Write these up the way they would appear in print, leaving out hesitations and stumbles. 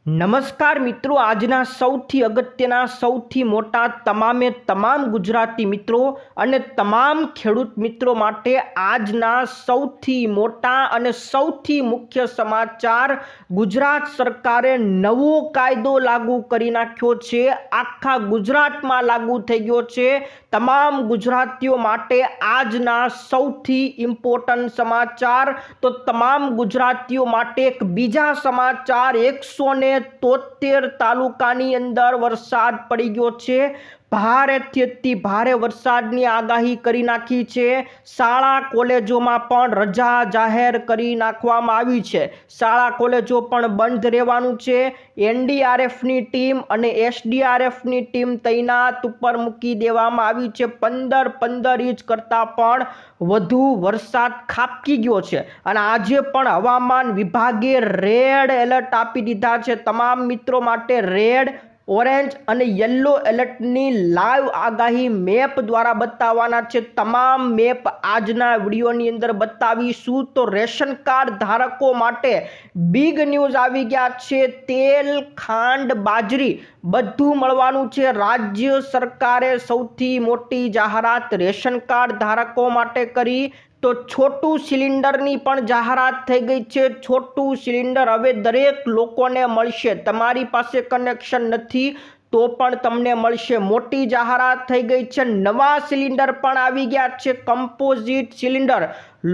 નમસ્કાર મિત્રો, આજના સૌથી અગત્યના સૌથી મોટા તમામ ગુજરાતી મિત્રો અને તમામ ખેડૂત મિત્રો માટે આજના સૌથી મોટા અને સૌથી મુખ્ય સમાચાર। ગુજરાત સરકારે નવો કાયદો લાગુ કરી નાખ્યો છે। આખા ગુજરાતમાં લાગુ થઈ ગયો છે। તમામ ગુજરાતીઓ માટે આજના સૌથી ઇમ્પોર્ટન્ટ સમાચાર। તો તમામ ગુજરાતીઓ માટે એક બીજા સમાચાર। 173 તાલુકાની અંદર વરસાદ પડી ગયો છે। ભારેથી અતિ ભારે વરસાદની આગાહી કરી નાખી છે। શાળા કોલેજોમાં પણ રજા જાહેર કરી નાખવામાં આવી છે। શાળા કોલેજો પણ બંધ રહેવાનું છે। એનડીઆરએફની ટીમ અને એસડીઆરએફની ટીમ તૈનાત ઉપર મૂકી દેવામાં આવી છે। 15 ઇંચ કરતાં પણ વધુ વરસાદ ખાબકી ગયો છે અને આજે પણ હવામાન વિભાગે રેડ એલર્ટ આપી દીધા છે। તમામ મિત્રો માટે રેડ, ઓરેન્જ અને યલો એલર્ટની લાઈવ આગાહી મેપ દ્વારા બતાવવાના છે। તમામ મેપ આજના વિડીયોની અંદર બતાવીશું। તો રેશન કાર્ડ ધારકો માટે બિગ ન્યૂઝ આવી ગયા છે। તેલ, ખાંડ, બાજરી બધું મળવાનું છે। રાજ્ય સરકારે સૌથી મોટી જાહેરાત રેશન કાર્ડ ધારકો માટે કરી। તો છોટું સિલિન્ડરની પણ જાહેરાત થઈ ગઈ છે। છોટું સિલિન્ડર હવે દરેક લોકોને મળશે। તમારી પાસે કનેક્શન નથી તો પણ તમને મળશે। મોટી જાહેરાત થઈ ગઈ છે। નવા સિલિન્ડર પણ આવી ગયા છે। કમ્પોઝિટ સિલિન્ડર,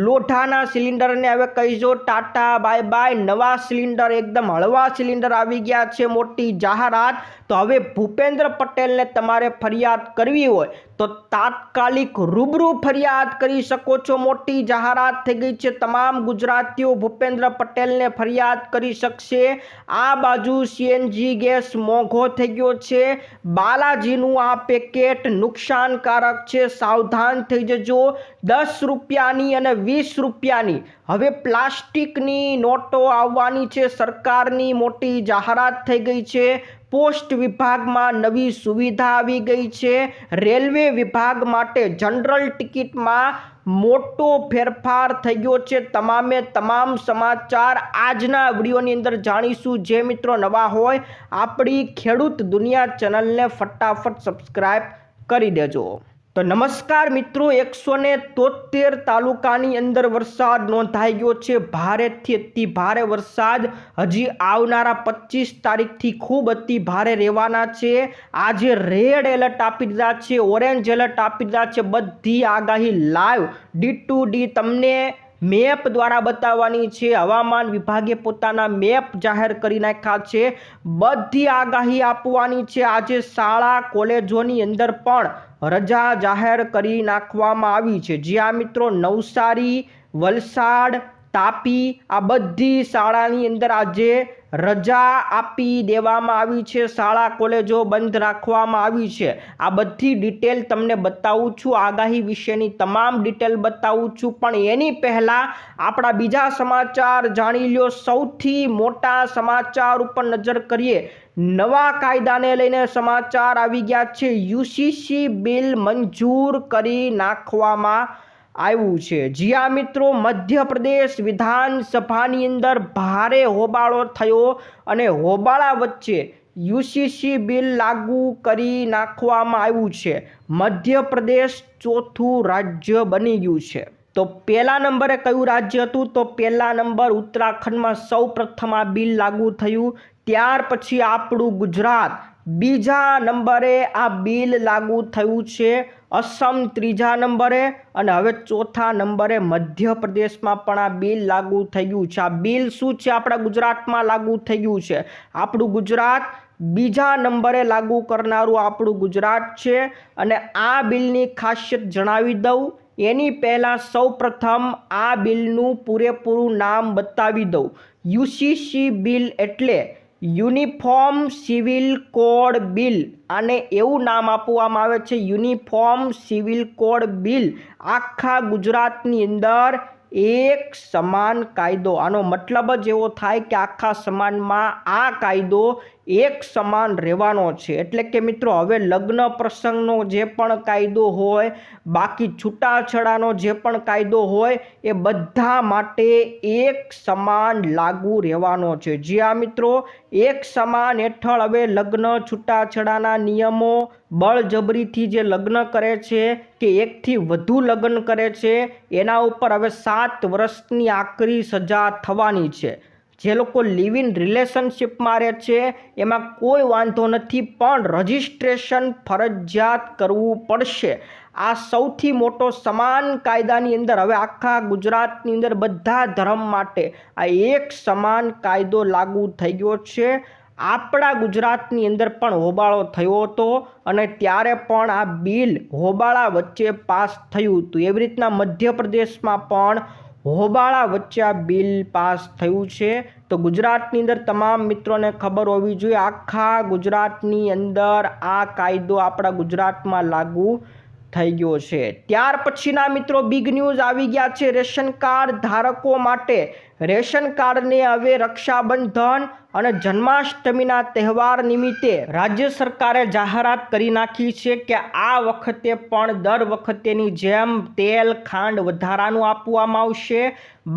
લોઢાના સિલિન્ડરને હવે કહીજો ટાટા બાય બાય। નવા સિલિન્ડર એકદમ હળવા સિલિન્ડર આવી ગયા છે। મોટી જાહેરાત। તો હવે ભૂપેન્દ્ર પટેલને તમારે ફરિયાદ કરવી હોય તો તાત્કાલિક રૂબરૂ ફરિયાદ કરી શકો છો। મોટી જાહેરાત થઈ ગઈ છે। તમામ ગુજરાતીઓ ભૂપેન્દ્ર પટેલને ફરિયાદ કરી શકશે। આ બાજુ સીએનજી ગેસ મોંઘો થઈ ગયો છે। બાલાજીનું આ પેકેટ નુકસાનકારક છે, સાવધાન થઈ જજો। 10 રૂપિયાની અને 20 રૂપિયાની હવે પ્લાસ્ટિકની નોટો આવવાની છે। સરકારની મોટી જાહેરાત થઈ ગઈ છે। પોસ્ટ વિભાગમાં નવી સુવિધા આવી ગઈ છે। રેલવે વિભાગ માટે જનરલ ટિકિટમાં મોટો ફેરફાર થઈ ગયો છે। તમામ સમાચાર આજના વિડીયોની અંદર જાણીશું। જે મિત્રો નવા હોય આપણી ખેડૂત દુનિયા ચેનલને ફટાફટ સબસ્ક્રાઇબ કરી દેજો। તો નમસ્કાર મિત્રો, 173 તાલુકાની અંદર વરસાદ નોંધાઈ ગયો છે। ભારેથી અતિ ભારે વરસાદ હજી આવનારા 25 તારીખથી ખૂબ અતિ ભારે રહેવાના છે। આજે રેડ એલર્ટ આપી દીધા છે, ઓરેન્જ એલર્ટ આપી દીધા છે। બધી આગાહી લાઈવ ડી ટુ ડી તમને મેપ દ્વારા બતાવવાની છે। હવામાન વિભાગે પોતાના મેપ જાહેર કરી નાખ્યા છે। બધી આગાહી આપવાની છે। આજે શાળા કોલેજોની અંદર પણ રજા જાહેર કરી નાખવામાં આવી છે। જ્યાં મિત્રો નવસારી, વલસાડ, તાપી આ બધી શાળાની અંદર આજે રજા આપી દેવામાં આવી છે। શાળા કોલેજો બંધ રાખવામાં આવી છે। આ બધી ડિટેલ તમને બતાવું છું। આગાહી વિશેની તમામ ડિટેલ બતાવું છું, પણ એની પહેલાં આપણા બીજા સમાચાર જાણી લ્યો। સૌથી મોટા સમાચાર ઉપર નજર કરીએ। નવા કાયદાને લઈને સમાચાર આવી ગયા છે। યુસીસી બિલ મંજૂર કરી નાખવામાં આવ્યું છે। જ્યાં મિત્રો મધ્યપ્રદેશ વિધાનસભાની અંદર ભારે હોબાળો થયો અને હોબાળા વચ્ચે યુસીસી બિલ લાગુ કરી નાખવામાં આવ્યું છે। મધ્યપ્રદેશ ચોથું રાજ્ય બની ગયું છે। તો પહેલા નંબરે કયું રાજ્ય હતું? તો પહેલા નંબર ઉત્તરાખંડમાં સૌ પ્રથમ આ બિલ લાગુ થયું। ત્યાર પછી આપણું ગુજરાત બીજા નંબરે આ બિલ લાગુ થયું છે। અસમ ત્રીજા નંબરે અને હવે ચોથા નંબરે મધ્યપ્રદેશમાં પણ આ બિલ લાગુ થઈ ગયું છે। આ બિલ શું છે? આપણા ગુજરાતમાં લાગુ થઈ ગયું છે। આપણું ગુજરાત બીજા નંબરે લાગુ કરનારું આપણું ગુજરાત છે। અને આ બિલની ખાસિયત જણાવી દઉં એની પહેલાં સૌપ્રથમ આ બિલનું પૂરેપૂરું નામ બતાવી દઉં। યુસીસી બિલ એટલે યુનિફોર્મ સિવિલ કોડ બિલ। આને એવું નામ આપવામાં આવે છે, યુનિફોર્મ સિવિલ કોડ બિલ। આખા ગુજરાતની અંદર એક સમાન કાયદો। આનો મતલબ જ એવો થાય કે આખા સમાનમાં આ કાયદો એક સમાન રહેવાનો છે. એટલે કે મિત્રો હવે લગ્ન પ્રસંગનો જે પણ કાયદો હોય, બાકી છૂટાછેડાનો જે પણ કાયદો હોય એ બધા માટે એક સમાન લાગુ રહેવાનો છે. જ્યાં મિત્રો એક સમાન હેઠળ હવે લગ્ન છૂટાછેડાના નિયમો, બળજબરીથી જે લગ્ન કરે છે કે એકથી વધુ લગ્ન કરે છે એના ઉપર હવે 7 વર્ષની આકરી સજા થવાની છે. જે લોકો લિવ ઇન રિલેશનશિપમાં રહે છે એમાં કોઈ વાંધો નથી, પણ રજિસ્ટ્રેશન ફરજિયાત કરવું પડશે. આ સૌથી મોટો સમાન કાયદાની અંદર હવે આખા ગુજરાતની અંદર બધા ધર્મ માટે આ એક સમાન કાયદો લાગુ થઈ ગયો છે. આપણા ગુજરાતની અંદર પણ હોબાળો થયો હતો અને ત્યારે પણ આ બિલ હોબાળા વચ્ચે પાસ થયું હતું. એવી રીતના મધ્યપ્રદેશમાં પણ હોબાળા વચ્ચે આ બિલ પાસ થયું છે. તો ગુજરાતની અંદર તમામ મિત્રોને ખબર હોવી જોઈએ, આખા ગુજરાતની અંદર આ કાયદો આપણા ગુજરાતમાં લાગુ થઈ ગયો છે. ત્યાર પછીના મિત્રો બિગ ન્યૂઝ આવી ગયા છે રેશન કાર્ડ ધારકો માટે. રેશન કાર્ડને હવે રક્ષાબંધન અને જન્માષ્ટમીના તહેવાર નિમિત્તે રાજ્ય સરકારે જાહેરાત કરી નાખી છે કે આ વખતે પણ દર વખતેની જેમ તેલ, ખાંડ વધારાનું આપવામાં આવશે.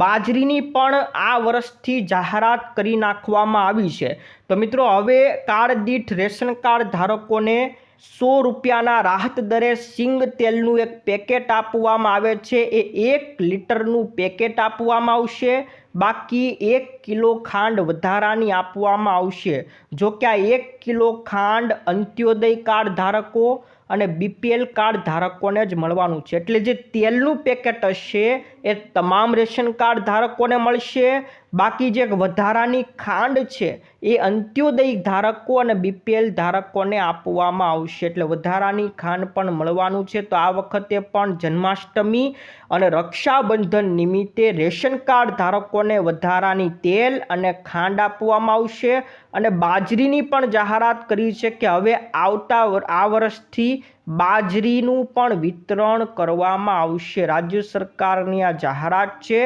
બાજરીની પણ આ વર્ષથી જાહેરાત કરી નાખવામાં આવી છે. તો મિત્રો હવે કાર્ડ દીઠ રેશન કાર્ડ ધારકોને 100 રૂપિયાના રાહત દરે સિંગ તેલનું એક પેકેટ આપવામાં આવે છે. એ 1 લીટરનું પેકેટ આપવામાં આવશે. બાકી 1 કિલો ખાંડ વધારાની આપવામાં આવશે. જો કે આ 1 કિલો ખાંડ અંત્યોદય કાર્ડ ધારકો અને બીપીએલ કાર્ડ ધારકોને જ મળવાનું છે. એટલે જે તેલનું પેકેટ હશે એ તમામ રેશન કાર્ડ ધારકોને મળશે. બાકી જે વધારાની ખાંડ છે એ અંત્યોદય ધારકો અને બીપીએલ ધારકોને આપવામાં આવશે. એટલે વધારાની ખાંડ પણ મળવાનું છે. તો આ વખતે પણ જન્માષ્ટમી અને રક્ષાબંધન નિમિત્તે રેશન કાર્ડ ધારકોને વધારાની તેલ અને ખાંડ આપવામાં આવશે. અને બાજરીની પણ જાહેરાત કરી છે કે હવે આ વર્ષથી બાજરીનું પણ વિતરણ કરવામાં આવશે. રાજ્ય સરકારની આ જાહેરાત છે.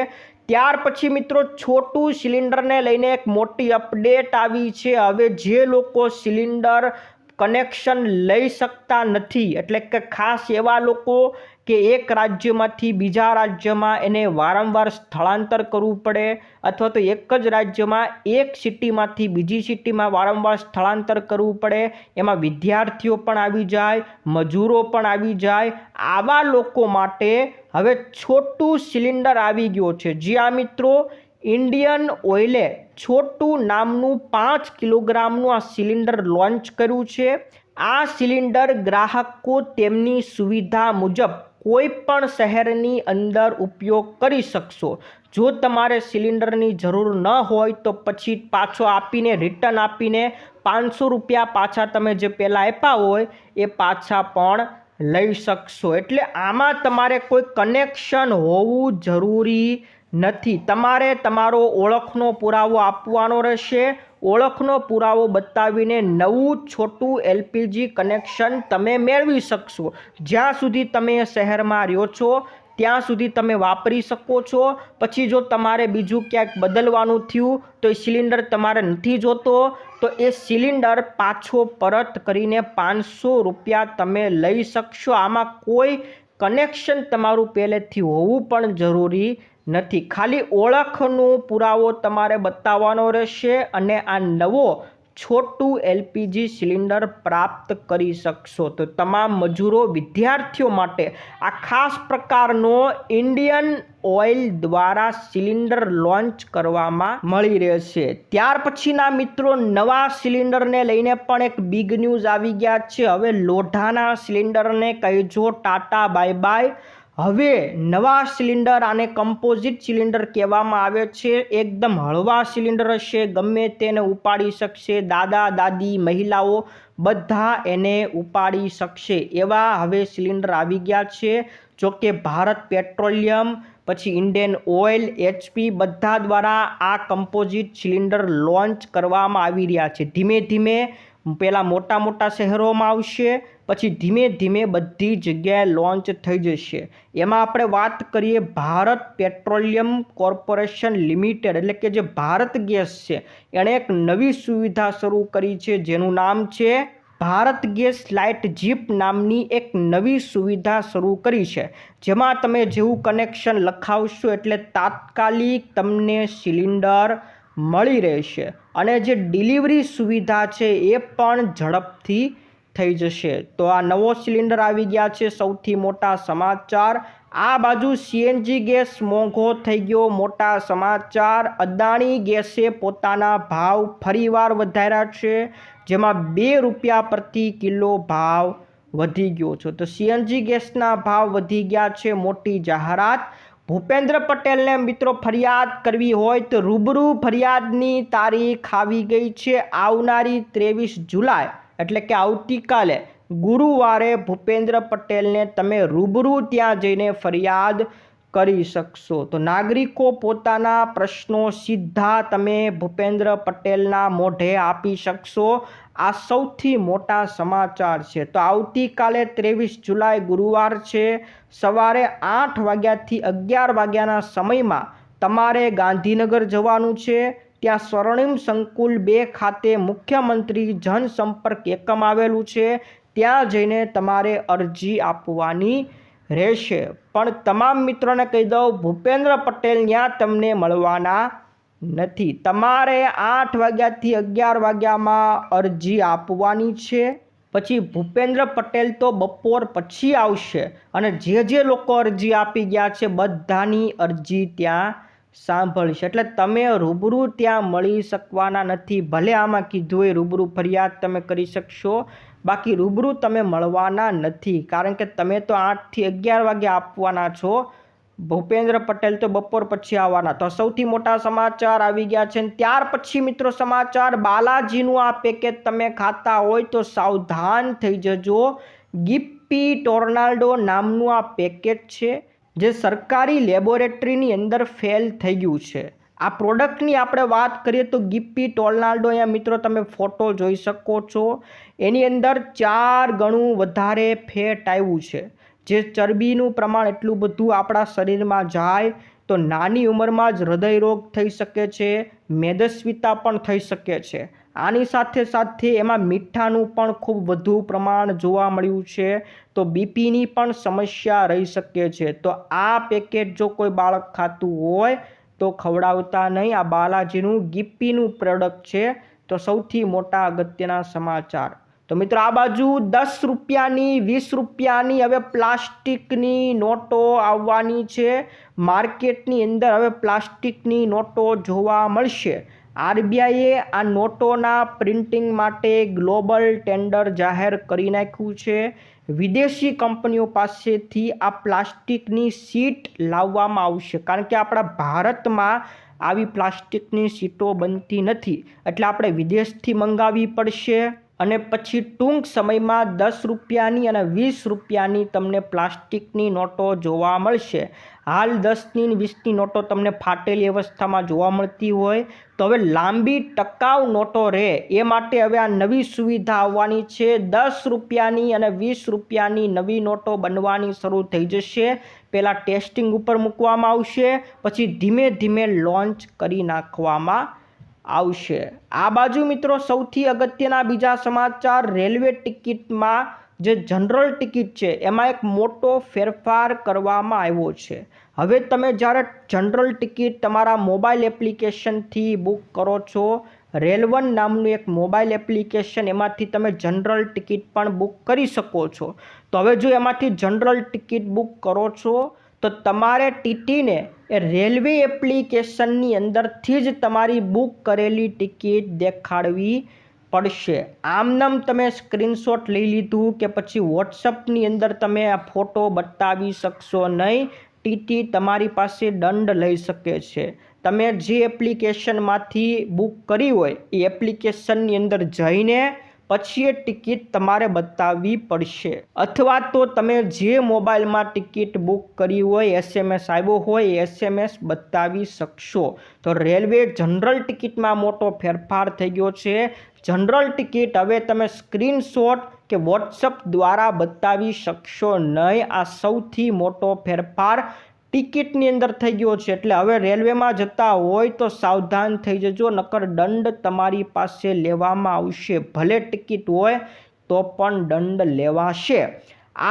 ત્યાર પછી મિત્રો છોટું સિલિન્ડરને લઈને એક મોટી અપડેટ આવી છે. હવે જે લોકો સિલિન્ડર કનેક્શન લઈ શકતા નથી, એટલે કે ખાસ એવા લોકો કે એક રાજ્યમાંથી બીજા રાજ્યમાં એને વારંવાર સ્થળાંતર કરવું પડે, અથવા તો એક જ રાજ્યમાં એક સિટીમાંથી બીજી સિટીમાં વારંવાર સ્થળાંતર કરવું પડે, એમાં વિદ્યાર્થીઓ પણ આવી જાય, મજૂરો પણ આવી જાય, આવા લોકો માટે હવે છોટું સિલિન્ડર આવી ગયો છે. જ્યાં મિત્રો ઇન્ડિયન ઓઇલે છોટું નામનું 5 કિલોગ્રામનું આ સિલિન્ડર લોન્ચ કર્યું છે. આ સિલિન્ડર ગ્રાહકો તેમની સુવિધા મુજબ કોઈ પણ શહેરની અંદર ઉપયોગ કરી શકશો. જો તમારે સિલિન્ડરની જરૂર ન હોય તો પછી પાછો આપીને, રિટર્ન આપીને 500 રૂપિયા પાછા તમે જે પહેલાં આપ્યા હોય એ પાછા પણ લઈ શકશો. એટલે આમાં તમારે કોઈ કનેક્શન હોવું જરૂરી નથી. તમારે તમારો ઓળખનો પુરાવો આપવાનો રહેશે. ઓળખનો પુરાવો બતાવીને નવું છોટું એલપીજી કનેક્શન તમે મેળવી શકશો. જ્યાં સુધી તમે શહેરમાં રહ્યો છો ત્યાં સુધી તમે વાપરી શકો છો. પછી જો તમારે બીજું ક્યાંક બદલવાનું થયું તો એ સિલિન્ડર તમારે નથી જોતો તો એ સિલિન્ડર પાછો પરત કરીને 500 રૂપિયા તમે લઈ શકશો. આમાં કોઈ કનેક્શન તમારું પહેલેથી હોવું પણ જરૂરી નથી. ખાલી ઓળખનો પુરાવો તમારે બતાવવાનો રહેશે અને આ નવો છોટું એલપીજી સિલિન્ડર પ્રાપ્ત કરી શકશો. તો તમામ મજૂરો, વિદ્યાર્થીઓ માટે આ ખાસ પ્રકારનો ઇન્ડિયન ઓઇલ દ્વારા સિલિન્ડર લોન્ચ કરવામાં મળી રહેશે. ત્યાર પછીના મિત્રો નવા સિલિન્ડરને લઈને પણ એક બિગ ન્યૂઝ આવી ગયા છે. હવે લોઢાના સિલિન્ડરને કહેજો ટાટા બાય બાય. હવે નવા સિલિન્ડર, આને કમ્પોઝિટ સિલિન્ડર કહેવામાં આવે છે. એકદમ હળવા સિલિન્ડર હશે, ગમે તેને ઉપાડી શકશે. દાદા, દાદી, મહિલાઓ બધા એને ઉપાડી શકશે એવા હવે સિલિન્ડર આવી ગયા છે. જો કે ભારત પેટ્રોલિયમ, પછી ઇન્ડિયન ઓઇલ, HP બધા દ્વારા આ કમ્પોઝિટ સિલિન્ડર લોન્ચ કરવામાં આવી રહ્યા છે. ધીમે ધીમે પહેલાં મોટા મોટા શહેરોમાં આવશે, પછી ધીમે ધીમે બધી જગ્યાએ લોન્ચ થઈ જશે. એમાં આપણે વાત કરીએ ભારત પેટ્રોલિયમ કોર્પોરેશન લિમિટેડ એટલે કે જે ભારત ગેસ છે એણે એક નવી સુવિધા શરૂ કરી છે જેનું નામ છે ભારત ગેસ લાઇટ જીપ નામની એક નવી સુવિધા શરૂ કરી છે, જેમાં તમે જેવું કનેક્શન લખાવશો એટલે તાત્કાલિક તમને સિલિન્ડર મળી રહેશે અને જે ડિલિવરી સુવિધા છે એ પણ ઝડપથી થઈ જશે. તો આ નવો સિલિન્ડર આવી ગયા છે. સૌથી મોટા સમાચાર આ બાજુ CNG ગેસ મોંઘો થઈ ગયો, મોટા સમાચાર. અદાણી ગેસે પોતાના ભાવ ફરીવાર વધાર્યા છે, જેમાં 2 રૂપિયા પ્રતિ કિલો ભાવ વધી ગયો છે. તો CNG ગેસના ભાવ વધી ગયા છે. મોટી જાહેરાત. ભૂપેન્દ્ર પટેલને મિત્રો ફરિયાદ કરવી હોય તો રૂબરૂ ફરિયાદની તારીખ આવી ગઈ છે. આવનારી 23 જુલાઈ એટલે કે આવતીકાલે ગુરુવારે ભૂપેન્દ્ર પટેલને તમે રૂબરૂ ત્યાં જઈને ફરિયાદ કરી શકશો. તો નાગરિકો પોતાના પ્રશ્નો સીધા તમે ભૂપેન્દ્ર પટેલના મોઢે આપી શકશો. આ સૌથી મોટા સમાચાર છે. તો આવતીકાલે 23 જુલાઈ ગુરુવાર છે, સવારે 8 વાગ્યાથી 11 વાગ્યાના સમયમાં તમારે ગાંધીનગર જવાનું છે. ત્યાં સ્વર્ણિમ સંકુલ 2 ખાતે મુખ્યમંત્રી જનસંપર્ક એકમ આવેલું છે. ત્યાં જઈને તમારે અરજી આપવાની રહેશે. પણ તમામ મિત્રોને કહી દઉં, ભૂપેન્દ્ર પટેલ ત્યાં તમને મળવાના નથી. તમારે 8 વાગ્યાથી 11 વાગ્યામાં અરજી આપવાની છે. પછી ભૂપેન્દ્ર પટેલ તો બપોર પછી આવશે અને જે લોકો અરજી આપી ગયા છે બધાની અરજી ત્યાં સાંભળશે. એટલે તમે રૂબરૂ ત્યાં મળી શકવાના નથી. ભલે આમાં કીધું હોય રૂબરૂ ફરિયાદ તમે કરી શકશો, બાકી રૂબરૂ તમે મળવાના નથી, કારણ કે તમે તો 8 થી 11 વાગે આપવાના છો. ભૂપેન્દ્ર પટેલ તો બપોર પછી આવવાના. તો સૌથી મોટા સમાચાર આવી ગયા છે. ત્યાર પછી મિત્રો સમાચાર, બાલાજીનું આ પેકેજ તમે ખાતા હોય તો સાવધાન થઈ જજો. ગિપ્પી ટોર્નાડો નામનું આ પેકેજ છે જે સરકારી લેબોરેટરીની અંદર ફેલ થઈ ગયું છે. આ પ્રોડક્ટની આપણે વાત કરીએ તો ગિપ્પી ટોર્નાડો, અહીંયા મિત્રો તમે ફોટો જોઈ શકો છો, એની અંદર 4 ગણું વધારે ફેટ આવ્યું છે. જે ચરબીનું પ્રમાણ એટલું બધું આપણા શરીરમાં જાય તો નાની ઉંમરમાં જ હૃદયરોગ થઈ શકે છે, મેદસ્વીતા પણ થઈ શકે છે. આની સાથે સાથે એમાં મીઠાનું પણ ખૂબ વધુ પ્રમાણ જોવા મળ્યું છે, તો બીપીની પણ સમસ્યા રહી શકે છે. તો આ પેકેટ જો કોઈ બાળક ખાતું હોય તો ખવડાવતા નહીં. આ બાલાજીનું ગિપ્પીનું પ્રોડક્ટ છે. તો સૌથી મોટા અગત્યના સમાચાર. તો મિત્રો આ બાજુ 10 રૂપિયાની 20 રૂપિયાની હવે પ્લાસ્ટિકની નોટો આવવાની છે. માર્કેટની અંદર હવે પ્લાસ્ટિકની નોટો જોવા મળશે. RBIએ આ નોટોના પ્રિન્ટિંગ માટે ગ્લોબલ ટેન્ડર જાહેર કરી નાખ્યું છે. વિદેશી કંપનીઓ પાસેથી આ પ્લાસ્ટિકની શીટ લાવવામાં આવશે, કારણ કે આપણા ભારતમાં આવી પ્લાસ્ટિકની શીટો બનતી નથી, એટલે આપણે વિદેશથી મંગાવવી પડશે. અને પછી ટૂંક સમયમાં 10 રૂપિયાની અને 20 રૂપિયાની તમને પ્લાસ્ટિકની નોટો જોવા મળશે. હાલ 10ની અને 20ની નોટો તમને ફાટેલી અવસ્થામાં જોવા મળતી હોય, તો હવે લાંબી ટકાઉ નોટો રહે એ માટે હવે આ નવી સુવિધા આવવાની છે. 10 રૂપિયાની અને 20 રૂપિયાની નવી નોટો બનવાની શરૂ થઈ જશે. પહેલાં ટેસ્ટિંગ ઉપર મૂકવામાં આવશે, પછી ધીમે ધીમે લોન્ચ કરી નાખવામાં આવશે. આ બાજુ મિત્રો સૌથી અગત્યના બીજા સમાચાર, રેલવે ટિકિટમાં જે જનરલ ટિકિટ છે એમાં એક મોટો ફેરફાર કરવામાં આવ્યો છે. હવે તમે જ્યારે જનરલ ટિકિટ તમારા મોબાઈલ એપ્લિકેશનથી બુક કરો છો, રેલવન નામનું એક મોબાઈલ એપ્લિકેશન, એમાંથી તમે જનરલ ટિકિટ પણ બુક કરી શકો છો. તો હવે જો એમાંથી જનરલ ટિકિટ બુક કરો છો તો તમારે ટીટીને એ રેલવે એપ્લિકેશનની અંદરથી જ તમારી બુક કરેલી ટિકિટ દેખાડવી પડશે. આમનામ તમે સ્ક્રીનશોટ લઈ લીધું કે પછી વોટ્સઅપની અંદર તમે આ ફોટો બતાવી શકશો નહીં. ટીટી તમારી પાસે દંડ લઈ શકે છે. તમે જે એપ્લિકેશનમાંથી બુક કરી હોય એ એપ્લિકેશનની અંદર જઈને પછી એ ટિકિટ તમારે બતાવવી પડશે, અથવા તો તમે જે મોબાઈલમાં ટિકિટ બુક કરી હોય, SMS આવ્યો હોય એ SMS બતાવી શકશો. તો રેલવે જનરલ ટિકિટમાં મોટો ફેરફાર થઈ ગયો છે. જનરલ ટિકિટ હવે તમે સ્ક્રીનશોટ કે વોટ્સઅપ દ્વારા બતાવી શકશો નહીં. આ સૌથી મોટો ફેરફાર ટિકિટની અંદર થઈ ગયો છે. એટલે હવે રેલવેમાં જતા હોય તો સાવધાન થઈ જજો, નકર દંડ તમારી પાસે લેવામાં આવશે. ભલે ટિકિટ હોય તો પણ દંડ લેવાશે.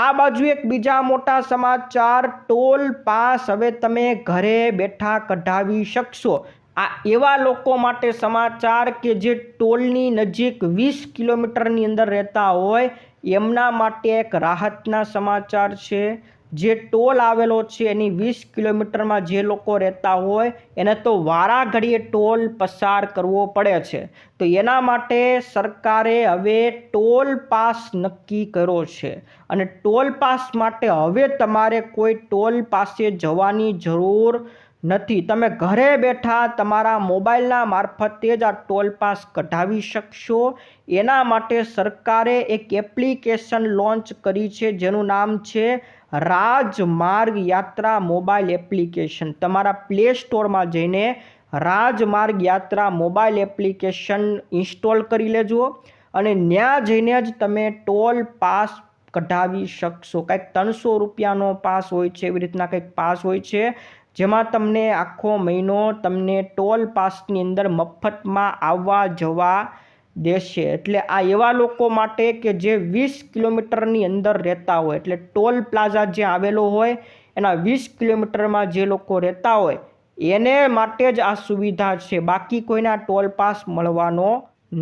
આ બાજુ એક બીજા મોટા સમાચાર, ટોલ પાસ હવે તમે ઘરે બેઠા કઢાવી શકશો. આ એવા લોકો માટે સમાચાર કે જે ટોલની નજીક 20 કિલોમીટરની અંદર રહેતા હોય, એમના માટે એક રાહતના સમાચાર છે. જે ટોલ આવેલો છે એની 20 કિલોમીટરમાં જે લોકો રહેતા હોય એને તો વારા ઘડીએ ટોલ પસાર કરવો પડે છે. તો એના માટે સરકારે હવે ટોલ પાસ નક્કી કર્યો છે. અને ટોલ પાસ માટે હવે તમારે કોઈ ટોલ પાસે જવાની જરૂર નથી. તમે ઘરે બેઠા તમારા મોબાઈલના મારફતે જ આ ટોલ પાસ કઢાવી શકશો. એના માટે સરકારે એક એપ્લિકેશન લોન્ચ કરી છે જેનું નામ છે રાજમાર્ગ યાત્રા મોબાઈલ એપ્લિકેશન. તમારા પ્લે સ્ટોરમાં જઈને રાજમાર્ગ યાત્રા મોબાઈલ એપ્લિકેશન ઇન્સ્ટોલ કરી લેજો અને ત્યાં જઈને જ તમે ટોલ પાસ કઢાવી શકશો. કંઈક 300 રૂપિયાનો પાસ હોય છે, એવી રીતના કંઈક પાસ હોય છે, જેમાં તમને આખો મહિનો તમને ટોલ પાસની અંદર મફતમાં આવવા જવા દેશે. એટલે આ એવા લોકો માટે કે જે 20 કિલોમીટરની અંદર રહેતા હોય, એટલે ટોલ પ્લાઝા જે આવેલો હોય એના 20 કિલોમીટરમાં જે લોકો રહેતા હોય એને માટે જ આ સુવિધા છે. બાકી કોઈના ટોલ પાસ મળવાનો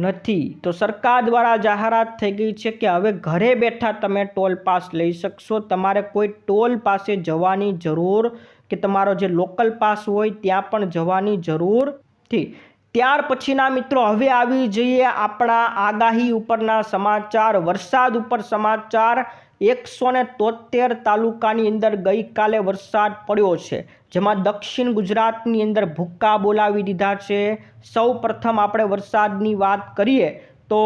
નથી. તો સરકાર દ્વારા જાહેરાત થઈ ગઈ છે કે હવે ઘરે બેઠા તમે ટોલ પાસ લઈ શકશો. તમારે કોઈ ટોલ પાસે જવાની જરૂર કે તમારો જે લોકલ પાસ હોય ત્યાં પણ જવાની જરૂર નથી. ત્યાર પછીના મિત્રો હવે આવી જઈએ આપણા આગાહી ઉપરના સમાચાર, વરસાદ ઉપર સમાચાર. 173 તાલુકાની અંદર ગઈકાલે વરસાદ પડ્યો છે, જેમાં દક્ષિણ ગુજરાતની અંદર ભૂક્કા બોલાવી દીધા છે. સૌ પ્રથમ આપણે વરસાદની વાત કરીએ તો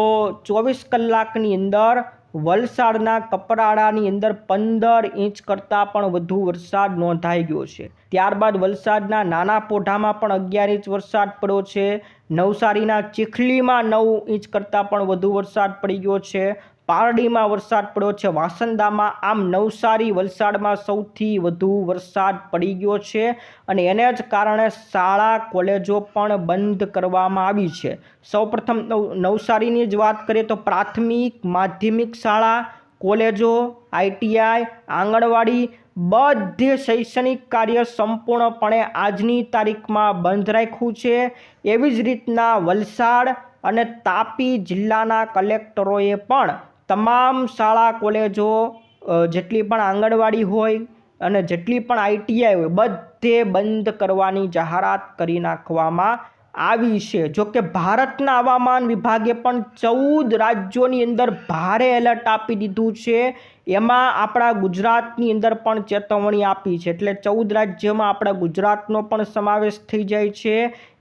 24 કલાકની અંદર વલસાડના કપરાડાની અંદર 15 ઇંચ કરતાં પણ વધુ વરસાદ નોંધાઈ ગયો છે. ત્યારબાદ વલસાડના નાના પોઢામાં પણ 11 ઇંચ વરસાદ પડ્યો છે. નવસારીના ચીખલીમાં 9 ઇંચ કરતાં પણ વધુ વરસાદ પડી ગયો છે. પારડીમાં વરસાદ પડ્યો છે, વાસંદામાં. આમ નવસારી વલસાડમાં સૌથી વધુ વરસાદ પડી ગયો છે અને એને જ કારણે શાળા કોલેજો પણ બંધ કરવામાં આવી છે. સૌપ્રથમ નવસારીની જ વાત કરીએ તો પ્રાથમિક માધ્યમિક શાળા, કોલેજો, ITI, આંગણવાડી બધે શૈક્ષણિક કાર્ય સંપૂર્ણપણે આજની તારીખમાં બંધ રાખ્યું છે. એવી જ રીતના વલસાડ અને તાપી જિલ્લાના કલેક્ટરોએ પણ તમામ શાળા કોલેજો, જેટલી પણ આંગણવાડી હોય અને જેટલી પણ ITI હોય બધે બંધ કરવાની જાહેરાત કરી નાખવામાં આવી છે. જોકે ભારતના હવામાન વિભાગે પણ 14 રાજ્યોની અંદર ભારે એલર્ટ આપી દીધું છે. એમાં આપણા ગુજરાતની અંદર પણ ચેતવણી આપી છે. એટલે 14 રાજ્યોમાં આપણા ગુજરાતનો પણ સમાવેશ થઈ જાય છે.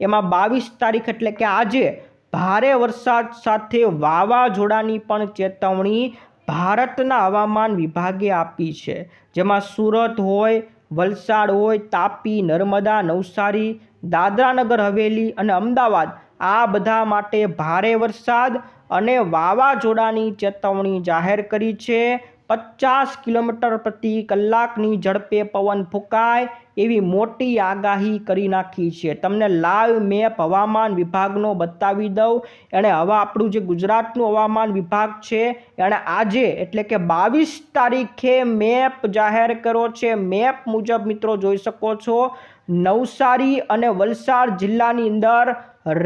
એમાં 22 તારીખ એટલે કે આજે ભારે વરસાદ સાથે વાવાઝોડાની પણ ચેતવણી ભારતના હવામાન વિભાગે આપી છે. જેમાં સુરત હોય, વલસાડ હોય, તાપી, નર્મદા, નવસારી, દાદરાનગર હવેલી અને અમદાવાદ આ બધા માટે ભારે વરસાદ અને વાવાઝોડાની ચેતવણી જાહેર કરી છે. 50 કિલોમીટર પ્રતિ કલાકની ઝડપે પવન ફૂંકાય એવી મોટી આગાહી કરી નાખી છે. તમને લાઈવ મેપ હવામાન વિભાગનો બતાવી દઉં. એણે હવે આપણું જે ગુજરાતનું હવામાન વિભાગ છે એણે આજે એટલે કે 22 તારીખે મેપ જાહેર કર્યો છે. મેપ મુજબ મિત્રો જોઈ શકો છો નવસારી અને વલસાડ જિલ્લાની અંદર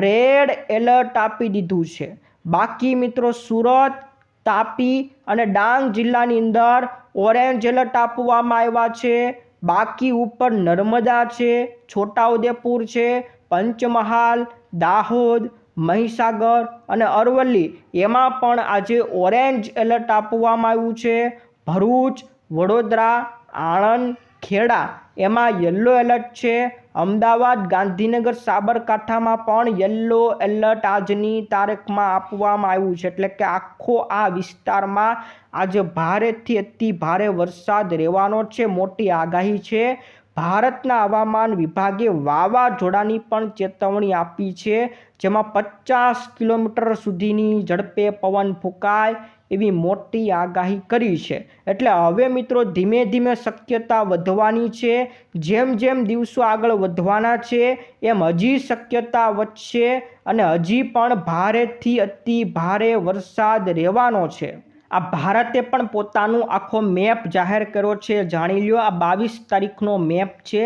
રેડ એલર્ટ આપી દીધું છે. બાકી મિત્રો સુરત, તાપી અને ડાંગ જિલ્લાની અંદર ઓરેન્જ એલર્ટ આપવામાં આવ્યા છે. બાકી ઉપર નર્મદા છે, છોટાઉદેપુર છે, પંચમહાલ, દાહોદ, મહીસાગર અને અરવલ્લી એમાં પણ આજે ઓરેન્જ એલર્ટ આપવામાં આવ્યું છે. ભરૂચ, વડોદરા, આણંદ, ખેડા એમાં યલો એલર્ટ છે। અમદાવાદ, ગાંધીનગર, સાબરકાંઠામાં પણ યલો એલર્ટ આજની તારીખમાં આપવામાં આવ્યું છે। એટલે કે આખો આ વિસ્તારમાં આજે ભારેથી અતિ ભારે વરસાદ રહેવાનો છે, મોટી આગાહી છે। ભારતના હવામાન વિભાગે વાવાઝોડાની પણ ચેતવણી આપી છે, જેમાં 50 કિલોમીટર સુધીની ઝડપે પવન ફૂંકાય એવી મોટી આગાહી કરી છે। એટલે હવે મિત્રો ધીમે ધીમે શક્યતા વધવાની છે। જેમ જેમ દિવસો આગળ વધવાના છે એમ હજી શક્યતા વધશે અને હજી પણ ભારેથી અતિ ભારે વરસાદ રહેવાનો છે। આ ભારતે પણ પોતાનું આખો મેપ જાહેર કર્યો છે, જાણી લ્યો। આ 22 તારીખનો મેપ છે,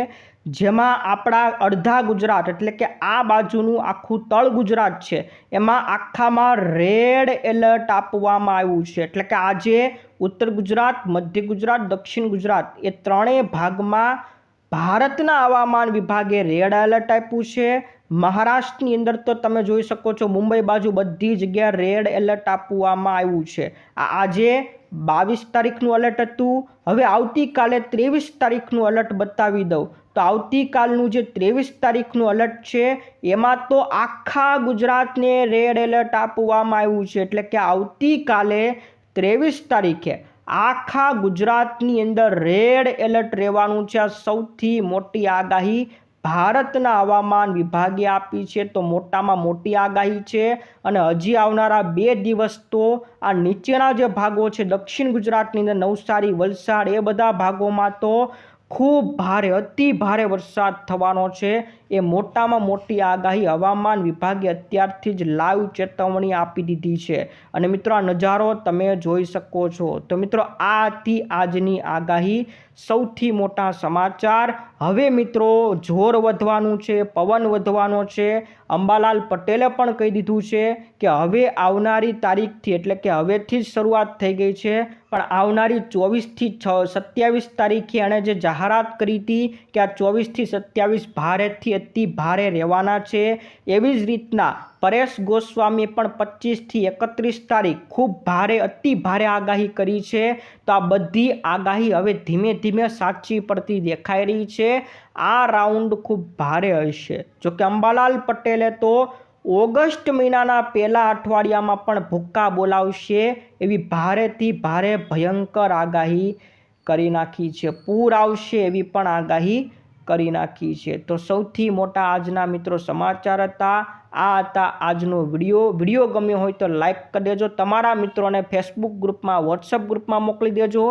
જેમાં આપણા અડધા ગુજરાત એટલે કે આ બાજુનું આખું તળ ગુજરાત છે એમાં આખામાં રેડ એલર્ટ આપવામાં આવ્યું છે। એટલે કે આજે ઉત્તર ગુજરાત, મધ્ય ગુજરાત, દક્ષિણ ગુજરાત એ ત્રણેય ભાગમાં ભારતના હવામાન વિભાગે રેડ એલર્ટ આપ્યું છે। મહારાષ્ટ્રની અંદર તો તમે જોઈ શકો છો, મુંબઈ બાજુ બધી જગ્યાએ રેડ એલર્ટ આપવામાં આવ્યું છે। આજે 22 તારીખનું એલર્ટ હતું। હવે આવતીકાલે 23 તારીખનું એલર્ટ બતાવી દઉં તો આવતીકાલનું જે 23 તારીખનું એલર્ટ છે એમાં તો આખા ગુજરાતને રેડ એલર્ટ આપવામાં આવ્યું છે। એટલે કે આવતીકાલે 23 તારીખે આખા ગુજરાતની અંદર રેડ એલર્ટ રહેવાનું છે। આ સૌથી મોટી આગાહી ભારતના હવામાન વિભાગે આપી છે, તો મોટામાં મોટી આગાહી છે। અને હજી આવનારા 2 દિવસ તો આ નીચેના જે ભાગો છે દક્ષિણ ગુજરાતની અંદર નવસારી, વલસાડ એ બધા ભાગોમાં તો ખૂબ ભારે અતિ ભારે વરસાદ થવાનો છે। એ મોટામાં મોટી આગાહી હવામાન વિભાગે અત્યારથી જ લાઈવ ચેતવણી આપી દીધી છે। અને મિત્રો આ નજારો તમે જોઈ શકો છો। તો મિત્રો આ હતી આજની આગાહી, સૌથી મોટા સમાચાર। હવે મિત્રો જોર વધવાનું છે, પવન વધવાનો છે। અંબાલાલ પટેલે પણ કહી દીધું છે કે હવે આવનારી તારીખથી એટલે કે હવેથી જ શરૂઆત થઈ ગઈ છે, પણ આવનારી 24 થી 27 તારીખે એણે જે જાહેરાત કરી હતી કે આ 24 થી 27 ભારેથી અતિ ભારે રહેવાના છે, એવી જ રીતના પરેશ ગોસ્વામીએ પણ 25 થી 31 તારીખ ખૂબ ભારે અતિ ભારે આગાહી કરી છે। તો આ બધી આગાહી હવે ધીમે ધીમે સાચી પડતી દેખાઈ રહી છે। આ રાઉન્ડ ખૂબ ભારે હશે। જોકે અંબાલાલ પટેલે તો ઓગસ્ટ મહિનાના પહેલા અઠવાડિયામાં પણ ભૂક્કા બોલાવશે એવી ભારેથી ભારે ભયંકર આગાહી કરી નાખી છે। પૂર આવશે એવી પણ આગાહી કરી નાખી છે। તો સૌથી મોટા આજના મિત્રો સમાચાર હતા। આ હતા આજનો વિડીયો ગમ્યો હોય તો લાઈક કરી દેજો, તમારા મિત્રોને ફેસબુક ગ્રુપમાં, વોટ્સઅપ ગ્રુપમાં મોકલી દેજો।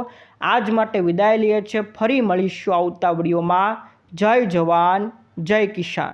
આજ માટે વિદાય લઈએ છીએ, ફરી મળીશું આવતા વિડીયોમાં। જય જવાન, જય કિસાન।